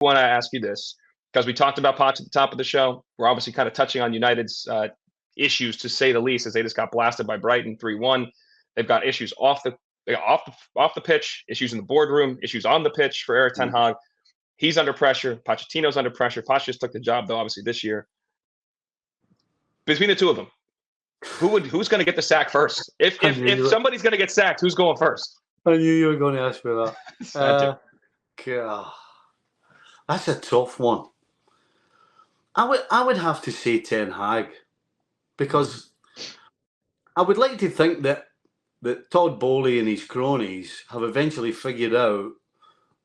want to ask you this because we talked about Poch at the top of the show. We're obviously kind of touching on United's issues, to say the least, as they just got blasted by Brighton 3-1. They've got issues off the pitch, issues in the boardroom, issues on the pitch for Erik ten Hag. He's under pressure. Pochettino's under pressure. Poch just took the job, though, obviously, this year. Between the two of them, who's going to get the sack first? If somebody's going to get sacked, who's going first? I knew you were going to ask me that. That's a tough one. I would have to say Ten Hag, because I would like to think that Todd Bowley and his cronies have eventually figured out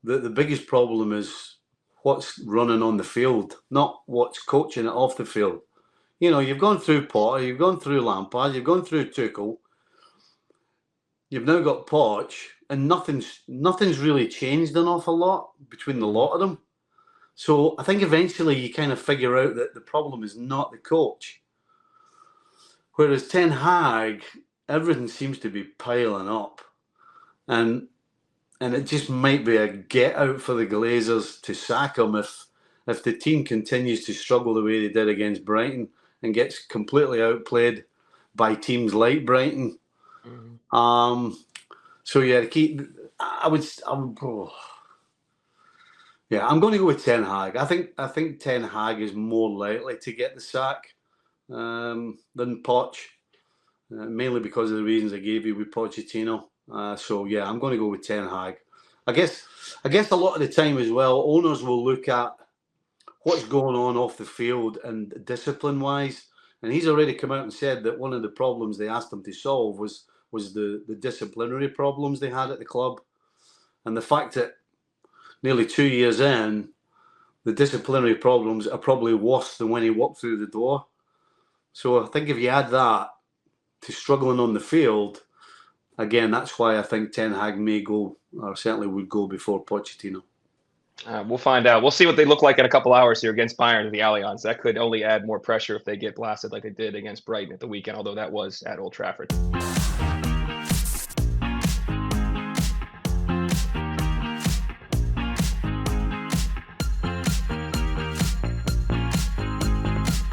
that the biggest problem is what's running on the field, not what's coaching it off the field. You know, you've gone through Potter, you've gone through Lampard, you've gone through Tuchel, you've now got Poch, and nothing's really changed an awful lot between the lot of them. So I think eventually you kind of figure out that the problem is not the coach. Whereas Ten Hag, everything seems to be piling up. And it just might be a get out for the Glazers to sack him if the team continues to struggle the way they did against Brighton and gets completely outplayed by teams like Brighton. So yeah, I'm going to go with Ten Hag. I think Ten Hag is more likely to get the sack than Poch, mainly because of the reasons I gave you with Pochettino. So yeah, I'm going to go with Ten Hag. I guess a lot of the time as well, owners will look at what's going on off the field and discipline-wise, and he's already come out and said that one of the problems they asked him to solve was the disciplinary problems they had at the club, and the fact that nearly 2 years in, the disciplinary problems are probably worse than when he walked through the door. So I think if you add that to struggling on the field, again, that's why I think Ten Hag may go, or certainly would go before Pochettino. We'll find out. We'll see what they look like in a couple hours here against Bayern at the Allianz. That could only add more pressure if they get blasted like they did against Brighton at the weekend, although that was at Old Trafford.